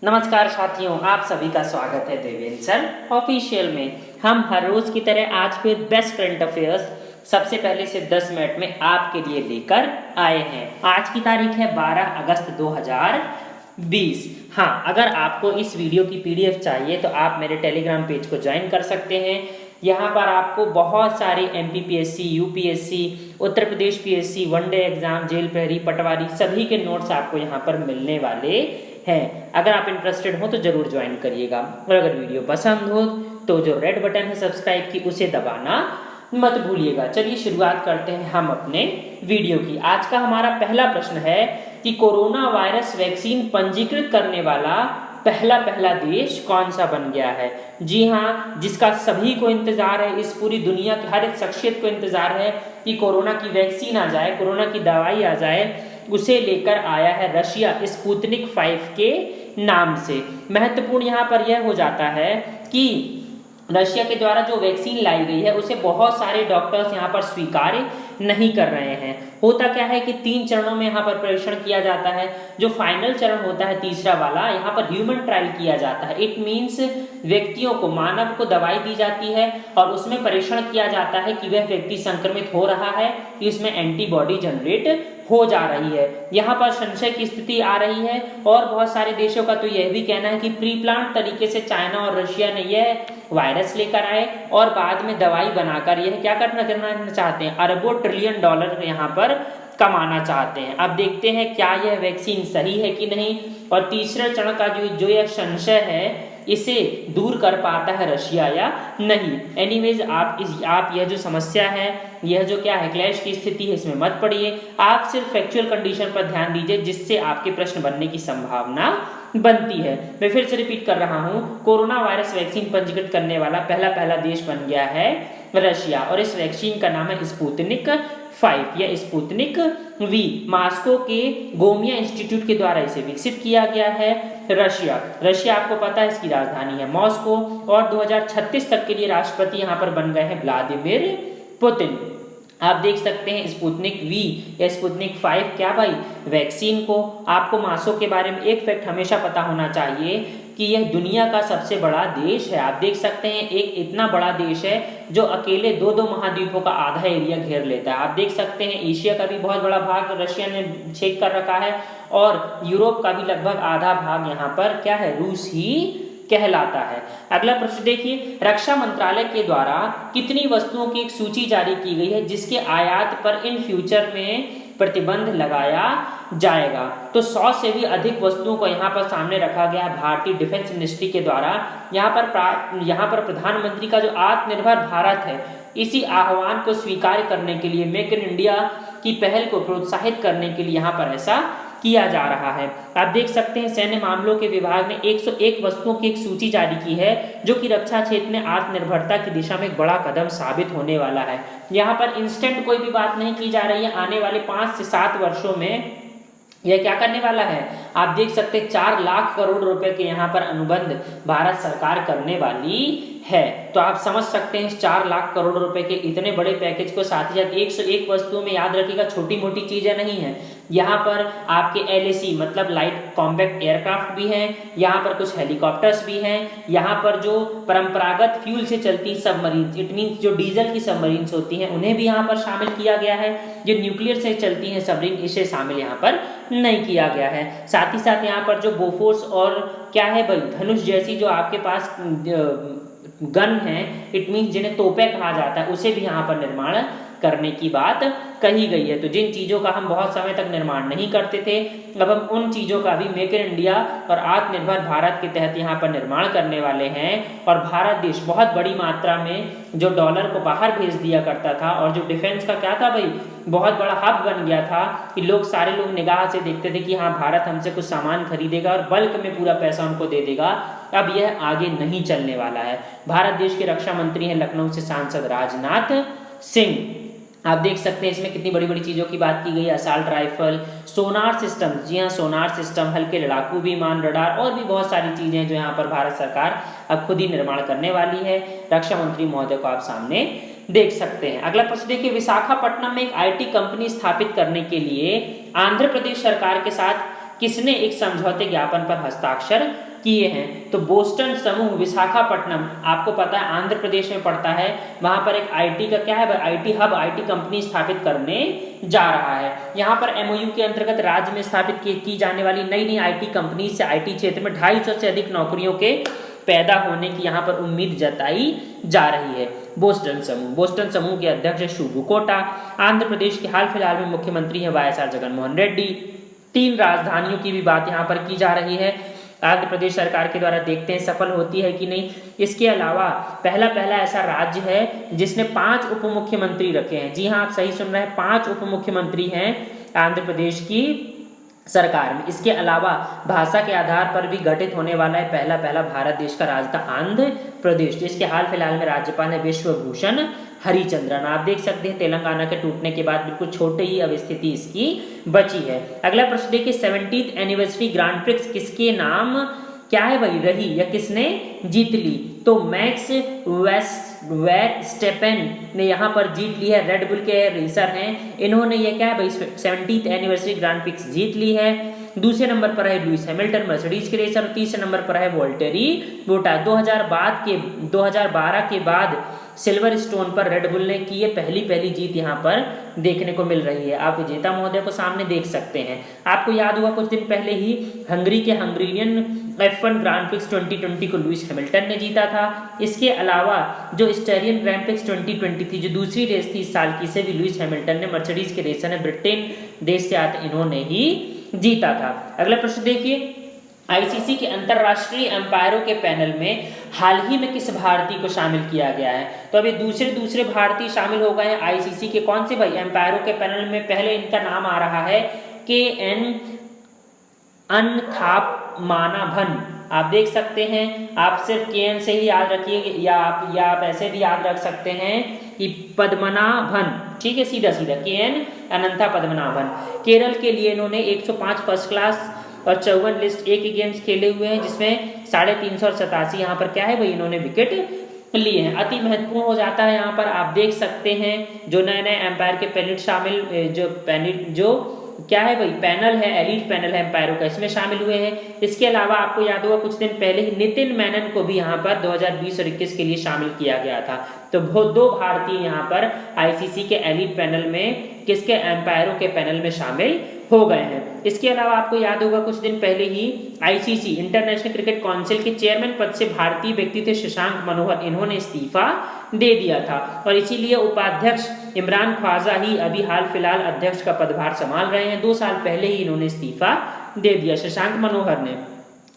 नमस्कार साथियों, आप सभी का स्वागत है देवेंद्र सर ऑफिशियल में। हम हर रोज की तरह आज फिर बेस्ट करंट अफेयर्स सबसे पहले से 10 मिनट में आपके लिए लेकर आए हैं। आज की तारीख है 12 अगस्त 2020। हाँ, अगर आपको इस वीडियो की पीडीएफ चाहिए तो आप मेरे टेलीग्राम पेज को ज्वाइन कर सकते हैं। यहाँ पर आपको बहुत सारे MPPSC, UPSC, Uttar Pradesh PSC, one day exam, jail प्रहरी, पटवारी सभी के नोट्स आपको यहाँ पर मिलने वाले हैं। अगर आप इंटरेस्टेड हो तो जरूर ज्वाइन करिएगा और अगर वीडियो पसंद हो तो जो रेड बटन है सब्सक्राइब की उसे दबाना मत भूलिएगा। चलिए शुरुआत करते हैं हम अपने वीडियो की। आज का हमारा पहला प्रश्न है कि कोरोना वायरस वैक्सीन पंजीकृत करने वाला पहला देश कौन सा बन गया है। जी हाँ, जिसका सभी को इंतजार है, इस पूरी दुनिया की हर एक शख्सियत को इंतजार है कि कोरोना की वैक्सीन आ जाए, कोरोना की दवाई आ जाए, उसे लेकर आया है रशिया स्पुतनिक 5 के नाम से। महत्वपूर्ण यहाँ पर यह हो जाता है कि रशिया के द्वारा जो वैक्सीन लाई गई है उसे बहुत सारे डॉक्टर्स यहाँ पर स्वीकार नहीं कर रहे हैं। होता क्या है कि 3 चरणों में यहाँ पर परीक्षण किया जाता है। जो फाइनल चरण होता है तीसरा वाला, यहाँ पर ह्यूमन ट्रायल किया जाता है। इट मीन्स व्यक्तियों को, मानव को दवाई दी जाती है और उसमें परीक्षण किया जाता है कि वह व्यक्ति संक्रमित हो रहा है, कि उसमें एंटीबॉडी जनरेट हो जा रही है। यहाँ पर संशय की स्थिति आ रही है और बहुत सारे देशों का तो यह भी कहना है कि प्री प्लान तरीके से चाइना और रशिया ने यह वायरस लेकर आए और बाद में दवाई बनाकर यह क्या करना चाहते हैं, अरबों ट्रिलियन डॉलर यहाँ पर कमाना चाहते हैं। अब देखते हैं क्या यह वैक्सीन सही है कि नहीं और तीसरे चरण का जो यह संशय है इसे दूर कर पाता है रशिया या नहीं। एनीवेज आप यह जो समस्या है, यह जो क्या है क्लैश की स्थिति है, इसमें मत पड़िए। आप सिर्फ फैक्चुअल कंडीशन पर ध्यान दीजिए जिससे आपके प्रश्न बनने की संभावना बनती है। मैं फिर से रिपीट कर रहा हूं, कोरोना वायरस वैक्सीन पंजीकृत करने वाला पहला देश बन गया है रशिया और इस वैक्सीन का नाम है स्पुतनिक 5 या स्पुतनिक वी। मॉस्को के गोमिया इंस्टीट्यूट के द्वारा इसे विकसित किया गया है। रशिया आपको पता है इसकी राजधानी है मॉस्को और 2036 तक के लिए राष्ट्रपति यहाँ पर बन गए हैं व्लादिमीर पुतिन। आप देख सकते हैं स्पुतनिक वी या स्पुतनिक 5 क्या भाई, वैक्सीन को। आपको मासो के बारे में एक फैक्ट हमेशा पता होना चाहिए कि यह दुनिया का सबसे बड़ा देश है। आप देख सकते हैं एक इतना बड़ा देश है जो अकेले दो महाद्वीपों का आधा एरिया घेर लेता है। आप देख सकते हैं एशिया का भी बहुत बड़ा भाग रशिया ने छेद कर रखा है और यूरोप का भी लगभग आधा भाग यहाँ पर क्या है, रूस ही कहलाता है। अगला प्रश्न देखिए, रक्षा मंत्रालय के द्वारा कितनी वस्तुओं की एक सूची जारी की गई है जिसके आयात पर इन फ्यूचर में प्रतिबंध लगाया जाएगा। तो 100 से भी अधिक वस्तुओं को यहाँ पर सामने रखा गया भारतीय डिफेंस मिनिस्ट्री के द्वारा। यहाँ पर प्रधानमंत्री का जो आत्मनिर्भर भारत है, इसी आह्वान को स्वीकार करने के लिए, मेक इन इंडिया की पहल को प्रोत्साहित करने के लिए यहाँ पर ऐसा किया जा रहा है। आप देख सकते हैं सैन्य मामलों के विभाग ने 101 वस्तुओं की एक सूची जारी की है जो कि रक्षा क्षेत्र में आत्मनिर्भरता की दिशा में एक बड़ा कदम साबित होने वाला है। यहाँ पर इंस्टेंट कोई भी बात नहीं की जा रही है। आने वाले 5 से 7 वर्षों में यह क्या करने वाला है, आप देख सकते हैं 4 लाख करोड़ रुपए के यहाँ पर अनुबंध भारत सरकार करने वाली है। तो आप समझ सकते हैं इस 4 लाख करोड़ रुपए के इतने बड़े पैकेज को साथ ही साथ 101 वस्तुओं में, याद रखिएगा छोटी मोटी चीजें नहीं है। यहाँ पर आपके LAC मतलब लाइट कॉम्पैक्ट एयरक्राफ्ट भी हैं, यहाँ पर कुछ हेलीकॉप्टर्स भी हैं, यहाँ पर जो परंपरागत फ्यूल से चलती सबमरीन, इट मीन्स जो डीजल की सबमरीन्स होती हैं उन्हें भी यहाँ पर शामिल किया गया है। जो न्यूक्लियर से चलती हैं सबमरीन, इसे शामिल यहाँ पर नहीं किया गया है। साथ ही साथ यहाँ पर जो बोफोर्स और क्या है भाई, धनुष जैसी जो आपके पास गन है, इट मीन्स जिन्हें तोपे कहा जाता है, उसे भी यहाँ पर निर्माण करने की बात कही गई है। तो जिन चीज़ों का हम बहुत समय तक निर्माण नहीं करते थे, अब हम उन चीज़ों का भी मेक इन इंडिया और आत्मनिर्भर भारत के तहत यहाँ पर निर्माण करने वाले हैं। और भारत देश बहुत बड़ी मात्रा में जो डॉलर को बाहर भेज दिया करता था और जो डिफेंस का क्या था भाई, बहुत बड़ा हब बन गया था कि सारे लोग निगाह से देखते थे कि हाँ भारत हमसे कुछ सामान खरीदेगा और बल्क में पूरा पैसा उनको दे देगा। अब यह आगे नहीं चलने वाला है। भारत देश के रक्षा मंत्री हैं लखनऊ से सांसद राजनाथ सिंह। आप देख सकते हैं इसमें कितनी बड़ी बड़ी चीज़ों की बात की गई है। असाल्ट राइफल, सोनार सिस्टम, जी हाँ सोनार सिस्टम, हल्के लड़ाकू विमान, रडार और भी बहुत सारी चीज़ें जो यहाँ पर भारत सरकार अब खुद ही निर्माण करने वाली है। रक्षा मंत्री महोदय को आप सामने देख सकते हैं। अगला प्रश्न देखिए, विशाखापट्टनम में एक IT कंपनी स्थापित करने के लिए आंध्र प्रदेश सरकार के साथ किसने एक समझौते ज्ञापन पर हस्ताक्षर किए हैं? तो बोस्टन समूह विशाखापट्टनम, आपको पता है आंध्र प्रदेश में पड़ता है, वहां पर एक आईटी का क्या है, आईटी हब, आईटी कंपनी स्थापित करने जा रहा है। यहाँ पर एमओयू के अंतर्गत राज्य में स्थापित की जाने वाली नई नई आईटी कंपनी से आईटी क्षेत्र में 250 से अधिक नौकरियों के पैदा होने की यहाँ पर उम्मीद जताई जा रही है। बोस्टन समूह के अध्यक्ष शुभू कोटा। आंध्र प्रदेश के हाल फिलहाल में मुख्यमंत्री है वाईएसआर जगनमोहन रेड्डी। 3 राजधानियों की भी बात यहाँ पर की जा रही है, आंध्र प्रदेश सरकार के द्वारा, देखते हैं सफल होती है कि नहीं। इसके अलावा पहला ऐसा राज्य है जिसने 5 उप मुख्यमंत्री रखे हैं। जी हाँ, आप सही सुन रहे हैं, 5 उप मुख्यमंत्री हैं आंध्र प्रदेश की सरकार में। इसके अलावा भाषा के आधार पर भी गठित होने वाला है पहला भारत देश का राज्य था आंध्र प्रदेश। जिसके हाल फिलहाल में राज्यपाल है विश्वभूषण हरिचंद्रन। आप देख सकते हैं तेलंगाना के टूटने के बाद बिल्कुल छोटे ही अब स्थिति इसकी बची है। अगला प्रश्न देखिए, 70th एनिवर्सरी ग्रांड प्रिक्स किसके नाम क्या है भाई रही या किसने जीत ली? तो मैक्स वेस्टस्टेपेन ने यहाँ पर जीत ली है, रेड बुल के रेसर हैं, इन्होंने ये क्या है भाई 70th एनिवर्सरी ग्रांड प्रिक्स जीत ली है। दूसरे नंबर पर है लुइस हैमिल्टन मर्सिडीज के रेसर, तीसरे नंबर पर है वोल्टेरी बोटास। 2012 के बाद सिल्वर स्टोन पर रेड बुल ने की ये पहली जीत यहाँ पर देखने को मिल रही है। आप विजेता महोदय को सामने देख सकते हैं। आपको याद हुआ कुछ दिन पहले ही हंगरी के हंगेरियन F1 ग्रांड प्रिक्स 2020 को लुइस हैमिल्टन ने जीता था। इसके अलावा जो स्टेरियन ग्रैंड प्रिक्स 2020 थी, जो दूसरी रेस थी इस साल की, से भी लुइस हैमिल्टन ने, मर्सिडीज के रेसर ने, ब्रिटेन देश से आते इन्होंने ही जीता था। अगला प्रश्न देखिए, आईसीसी के अंतरराष्ट्रीय अंपायरों के पैनल में हाल ही में किस भारतीय को शामिल किया गया है? तो अभी दूसरे भारतीय शामिल हो गए हैं आईसीसी के कौन से भाई अंपायरों के पैनल में। पहले इनका नाम आ रहा है KN अनथापमानाभन। आप देख सकते हैं, आप सिर्फ KN से ही याद रखिए या आप ऐसे भी याद रख सकते हैं कि पद्मनाभन, ठीक है, सीधा KN अनंता पद्मनाभन। केरल के लिए इन्होंने 105 फर्स्ट क्लास और 54 लिस्ट ए के गेम्स खेले हुए हैं, जिसमें 350 और 87 यहाँ पर क्या है भाई इन्होंने विकेट लिए हैं। अति महत्वपूर्ण हो जाता है यहाँ पर, आप देख सकते हैं जो नए एम्पायर के पैनल शामिल, जो क्या है भाई पैनल है, एलीट पैनल है एम्पायरों का, इसमें शामिल हुए हैं। इसके अलावा आपको याद होगा कुछ दिन पहले ही नितिन मेनन को भी यहाँ पर 2020 और 21 के लिए शामिल किया गया था। तो 2 भारतीय यहाँ पर आईसीसी के एलीट पैनल में किसके एम्पायरों के पैनल में शामिल हो गए हैं। इसके अलावा आपको याद होगा कुछ दिन पहले ही आईसीसी इंटरनेशनल क्रिकेट काउंसिल के चेयरमैन पद से भारतीय व्यक्ति थे शशांक मनोहर, इन्होंने इस्तीफा दे दिया था और इसीलिए उपाध्यक्ष इमरान ख्वाजा ही अभी हाल फिलहाल अध्यक्ष का पदभार संभाल रहे हैं। 2 साल पहले ही इन्होंने इस्तीफा दे दिया शशांक मनोहर ने।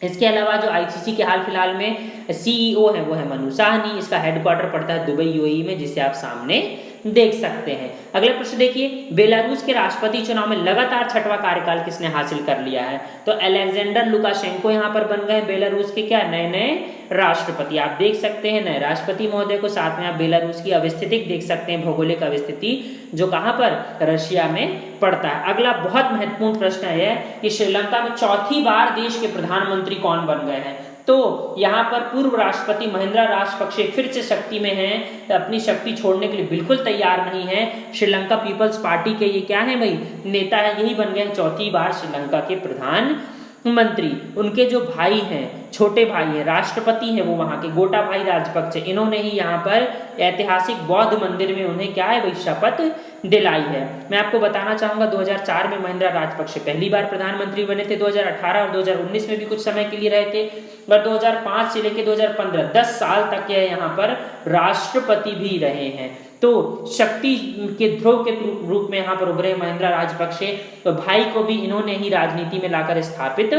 इसके अलावा जो आईसीसी के हाल फिलहाल में CEO है वो है मनु साहनी। इसका हेडक्वार्टर पड़ता है दुबई UAE में, जिसे आप सामने देख सकते हैं। अगला प्रश्न देखिए, बेलारूस के राष्ट्रपति चुनाव में लगातार 6वां कार्यकाल किसने हासिल कर लिया है? तो अलेक्जेंडर लुकाशेंको यहाँ पर बन गए बेलारूस के क्या नए राष्ट्रपति। आप देख सकते हैं नए राष्ट्रपति महोदय को, साथ में आप बेलारूस की अवस्थिति देख सकते हैं, भौगोलिक अवस्थिति जो कहाँ पर रशिया में पड़ता है। अगला बहुत महत्वपूर्ण प्रश्न है कि श्रीलंका में 4थी बार देश के प्रधानमंत्री कौन बन गए हैं? तो यहाँ पर पूर्व राष्ट्रपति महिंद्रा राजपक्षे फिर से शक्ति में हैं, अपनी शक्ति छोड़ने के लिए बिल्कुल तैयार नहीं है। श्रीलंका पीपल्स पार्टी के ये क्या है भाई नेता है, यही बन गए 4थी बार श्रीलंका के प्रधानमंत्री। उनके जो भाई हैं, छोटे भाई हैं, राष्ट्रपति हैं वो वहां के गोटाबाया राजपक्षे, इन्होंने ही यहाँ पर ऐतिहासिक बौद्ध मंदिर में उन्हें क्या है भाई शपथ दिलाई है। मैं आपको बताना चाहूंगा 2004 में महिंद्रा राजपक्षे पहली बार प्रधानमंत्री बने थे, 2018 और 2019 में भी कुछ समय के लिए रहे थे और 2005 से लेकर 2015 10 साल तक ये यहाँ पर राष्ट्रपति भी रहे हैं। तो शक्ति के ध्रुव के रूप में यहाँ पर उभरे महिंद्रा राजपक्षे, तो भाई को भी इन्होंने ही राजनीति में लाकर स्थापित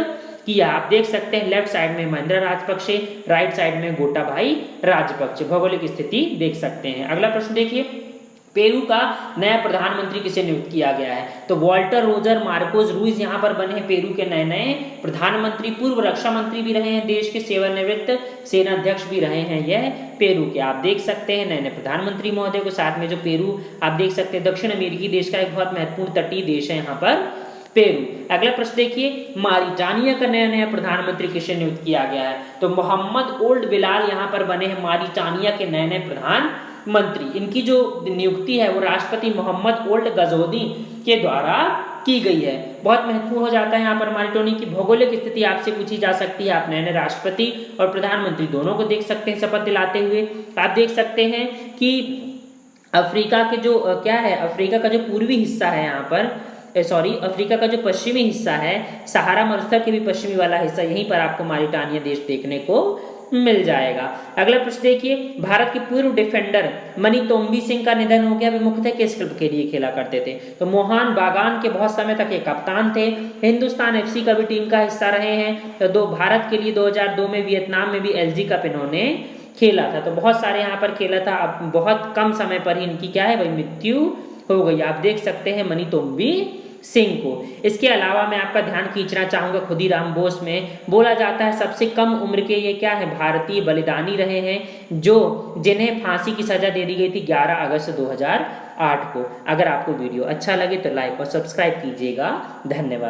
किया। आप देख सकते हैं लेफ्ट साइड में महिंद्रा राजपक्षे, राइट साइड में गोटाबाया राजपक्षे, भौगोलिक स्थिति देख सकते हैं। अगला प्रश्न देखिए, पेरू का नया प्रधानमंत्री किसे नियुक्त किया गया है? तो वॉल्टर रोजर मार्कोस रूइज यहाँ पर बने हैं पेरू के नए प्रधानमंत्री। पूर्व रक्षा मंत्री भी रहे हैं, देश के सेवानिवृत्त सेनाध्यक्ष भी रहे हैं यह पेरू के। आप देख सकते हैं नए प्रधानमंत्री महोदय को, साथ में जो पेरू आप देख सकते हैं दक्षिण अमेरिकी देश का एक बहुत महत्वपूर्ण तटीय देश है यहाँ पर पेरू। अगला प्रश्न देखिए, मारिटानिया का नया प्रधानमंत्री किसे नियुक्त किया गया है? तो मोहम्मद ओल्ड बिलाल यहाँ पर बने हैं मारिटानिया के नए प्रधानमंत्री। इनकी जो नियुक्ति है वो राष्ट्रपति मोहम्मद ओल्ड गजोदी के द्वारा की गई है। बहुत महत्वपूर्ण हो जाता है यहाँ पर मारिटोनी की भौगोलिक स्थिति आपसे पूछी जा सकती है। आप नए राष्ट्रपति और प्रधानमंत्री दोनों को देख सकते हैं शपथ दिलाते हुए। आप देख सकते हैं कि अफ्रीका के जो क्या है, अफ्रीका का जो पूर्वी हिस्सा है यहाँ पर अफ्रीका का जो पश्चिमी हिस्सा है, सहारा मरुस्थल के भी पश्चिमी वाला हिस्सा, यहीं पर आपको मारिटानिया देश देखने को मिल जाएगा। अगला प्रश्न देखिए, भारत के पूर्व डिफेंडर मनी तोम्बी सिंह का निधन हो गया। वे मुख्यतः किस क्लब के लिए खेला करते थे? तो मोहन बागान के बहुत समय तक ये कप्तान थे। हिंदुस्तान एफसी का भी टीम का हिस्सा रहे हैं। तो भारत के लिए 2002 में वियतनाम में भी एलजी कप इन्होंने खेला था। तो बहुत सारे यहाँ पर खेला था। अब बहुत कम समय पर ही इनकी क्या है भाई मृत्यु हो गई। आप देख सकते हैं मनी तोम्बी सिंह को। इसके अलावा मैं आपका ध्यान खींचना चाहूंगा, खुदीराम बोस में बोला जाता है सबसे कम उम्र के ये क्या है भारतीय बलिदानी रहे हैं, जो जिन्हें फांसी की सजा दे दी गई थी 11 अगस्त 2008 को। अगर आपको वीडियो अच्छा लगे तो लाइक और सब्सक्राइब कीजिएगा। धन्यवाद।